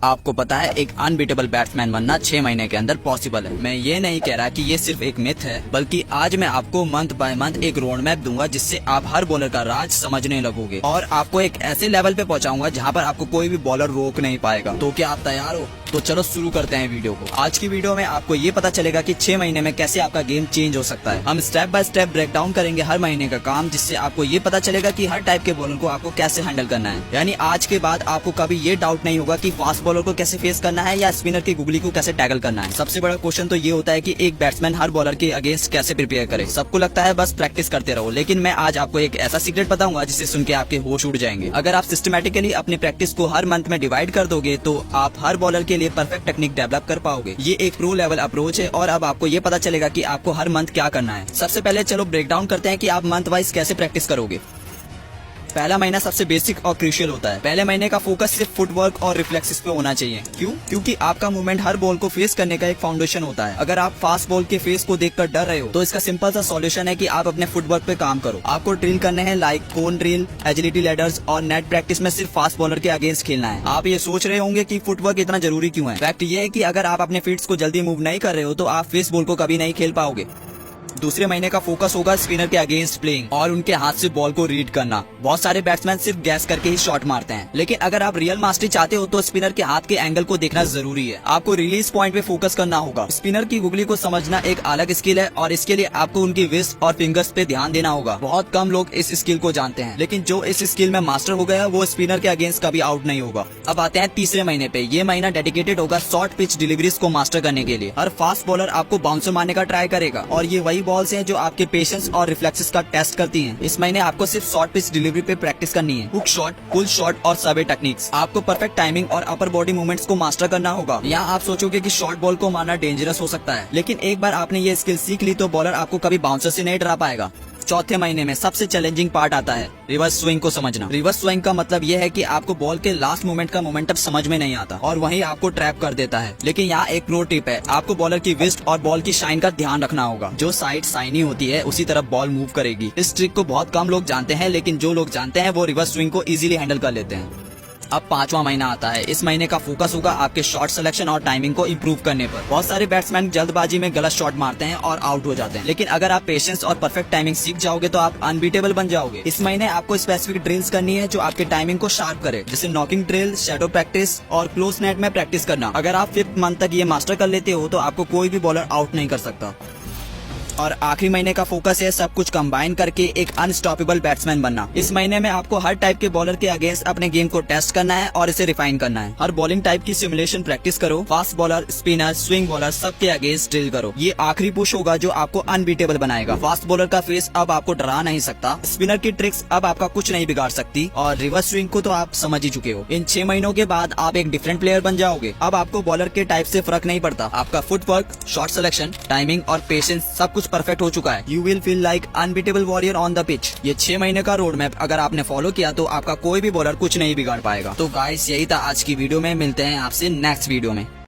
आपको पता है एक अनबीटेबल बैट्समैन बनना 6 महीने के अंदर पॉसिबल है। मैं ये नहीं कह रहा कि ये सिर्फ एक मिथ है, बल्कि आज मैं आपको मंथ बाय मंथ एक रोड मैप दूंगा जिससे आप हर बॉलर का राज समझने लगोगे और आपको एक ऐसे लेवल पे पहुंचाऊंगा जहां पर आपको कोई भी बॉलर रोक नहीं पाएगा। तो क्या आप तैयार हो? तो चलो शुरू करते हैं वीडियो को। आज की वीडियो में आपको ये पता चलेगा कि 6 महीने में कैसे आपका गेम चेंज हो सकता है। हम step by step break down करेंगे हर महीने का काम, जिससे आपको ये पता चलेगा कि हर टाइप के बॉलर को आपको कैसे हैंडल करना है। यानी आज के बाद आपको कभी ये डाउट नहीं होगा कि फास्ट बॉलर को कैसे फेस करना है या स्पिनर की गुगली को कैसे टैकल करना है। सबसे बड़ा क्वेश्चन तो ये होता है कि एक बैट्समैन हर बॉलर के अगेंस्ट कैसे प्रिपेयर करे। सबको लगता है बस प्रैक्टिस करते रहो, लेकिन मैं आज आपको एक ऐसा सीक्रेट बताऊंगा जिसे सुन के आपके होश उड़ जाएंगे। अगर आप सिस्टमैटिकली अपनी प्रैक्टिस को हर मंथ में डिवाइड कर दोगे तो आप हर बॉलर के लिए परफेक्ट टेक्निक डेवलप कर पाओगे। ये एक प्रो लेवल अप्रोच है और अब आपको ये पता चलेगा कि आपको हर मंथ क्या करना है। सबसे पहले चलो ब्रेक डाउन करते हैं कि आप मंथ वाइज कैसे प्रैक्टिस करोगे। पहला महीना सबसे बेसिक और क्रूशियल होता है। पहले महीने का फोकस सिर्फ फुटवर्क और रिफ्लेक्सेस पे होना चाहिए। क्यों? क्योंकि आपका मूवमेंट हर बॉल को फेस करने का एक फाउंडेशन होता है। अगर आप फास्ट बॉल के फेस को देखकर डर रहे हो तो इसका सिंपल सा सॉल्यूशन है कि आप अपने फुटवर्क पे काम करो। आपको ड्रिल करने हैं लाइक कोन ड्रिल, एजिलिटी लैडर्स और नेट प्रैक्टिस में सिर्फ फास्ट बॉलर के अगेंस्ट खेलना है। आप ये सोच रहे होंगे कि फुटवर्क इतना जरूरी क्यों है। फैक्ट ये है कि अगर आप अपने फीट्स को जल्दी मूव नहीं कर रहे हो तो आप फेस बॉल को कभी नहीं खेल पाओगे। दूसरे महीने का फोकस होगा स्पिनर के अगेंस्ट प्लेइंग और उनके हाथ से बॉल को रीड करना। बहुत सारे बैट्समैन सिर्फ गैस करके ही शॉट मारते हैं, लेकिन अगर आप रियल मास्टरी चाहते हो तो स्पिनर के हाथ के एंगल को देखना जरूरी है। आपको रिलीज पॉइंट पे फोकस करना होगा। स्पिनर की गुगली को समझना एक अलग स्किल है और इसके लिए आपको उनकी रिस्ट और फिंगर्स पे ध्यान देना होगा। बहुत कम लोग इस स्किल को जानते हैं, लेकिन जो इस स्किल में मास्टर हो गया वो स्पिनर के अगेंस्ट कभी आउट नहीं होगा। अब आते हैं तीसरे महीने पे। ये महीना डेडिकेटेड होगा शॉर्ट पिच डिलीवरीज को मास्टर करने के लिए। हर फास्ट बॉलर आपको बाउंसर मारने का ट्राई करेगा और ये वही बॉल्स हैं जो आपके पेशेंस और रिफ्लेक्सेस का टेस्ट करती हैं। इस महीने आपको सिर्फ शॉर्ट पिच डिलीवरी पे प्रैक्टिस करनी है। हुक शॉट, पुल शॉट और सर्वे टेक्निक्स। आपको परफेक्ट टाइमिंग और अपर बॉडी मूवमेंट्स को मास्टर करना होगा। यहाँ आप सोचोगे कि शॉर्ट बॉल को मारना डेंजरस हो सकता है, लेकिन एक बार आपने ये स्किल सीख ली तो बॉलर आपको कभी बाउंसर से नहीं डरा पाएगा। चौथे महीने में सबसे चैलेंजिंग पार्ट आता है रिवर्स स्विंग को समझना। रिवर्स स्विंग का मतलब यह है कि आपको बॉल के लास्ट मोमेंट का मोमेंटम समझ में नहीं आता और वहीं आपको ट्रैप कर देता है। लेकिन यहाँ एक प्रो टिप है, आपको बॉलर की विस्ट और बॉल की शाइन का ध्यान रखना होगा। जो साइड शाइनी होती है उसी तरफ बॉल मूव करेगी। इस ट्रिक को बहुत कम लोग जानते हैं, लेकिन जो लोग जानते हैं वो रिवर्स स्विंग को इजीली हैंडल कर लेते हैं। अब पांचवा महीना आता है। इस महीने का फोकस होगा आपके शॉट सिलेक्शन और टाइमिंग को इम्प्रूव करने पर। बहुत सारे बैट्समैन जल्दबाजी में गलत शॉट मारते हैं और आउट हो जाते हैं, लेकिन अगर आप पेशेंस और परफेक्ट टाइमिंग सीख जाओगे तो आप अनबीटेबल बन जाओगे। इस महीने आपको स्पेसिफिक ड्रिल्स करनी है जो आपके टाइमिंग को शार्प करे, जैसे नॉकिंग ड्रिल, शैडो प्रैक्टिस और क्लोज नेट में प्रैक्टिस करना। अगर आप 5th मंथ तक ये मास्टर कर लेते हो तो आपको कोई भी बॉलर आउट नहीं कर सकता। और आखिरी महीने का फोकस है सब कुछ कंबाइन करके एक अनस्टॉपेबल बैट्समैन बनना। इस महीने में आपको हर टाइप के बॉलर के अगेंस्ट अपने गेम को टेस्ट करना है और इसे रिफाइन करना है। हर बॉलिंग टाइप की सिमुलेशन प्रैक्टिस करो। Fast bowler, spinner, swing bowler सबके अगेंस्ट ड्रिल करो। ये आखिरी पुश होगा जो आपको अनबीटेबल बनाएगा। फास्ट बॉलर का फेस अब आपको डरा नहीं सकता, स्पिनर की ट्रिक्स अब आपका कुछ नहीं बिगाड़ सकती और रिवर्स स्विंग को तो आप समझ ही चुके हो। इन 6 महीनों के बाद आप एक डिफरेंट प्लेयर बन जाओगे। अब आपको बॉलर के टाइप से फर्क नहीं पड़ता। आपका फुटवर्क, शॉट सिलेक्शन, टाइमिंग और पेशेंस सब कुछ परफेक्ट हो चुका है। You will feel like unbeatable warrior on the pitch। ये 6 महीने का रोड मैप अगर आपने फॉलो किया तो आपका कोई भी बॉलर कुछ नहीं बिगाड़ पाएगा। तो गाइस यही था आज की वीडियो में। मिलते हैं आपसे नेक्स्ट वीडियो में।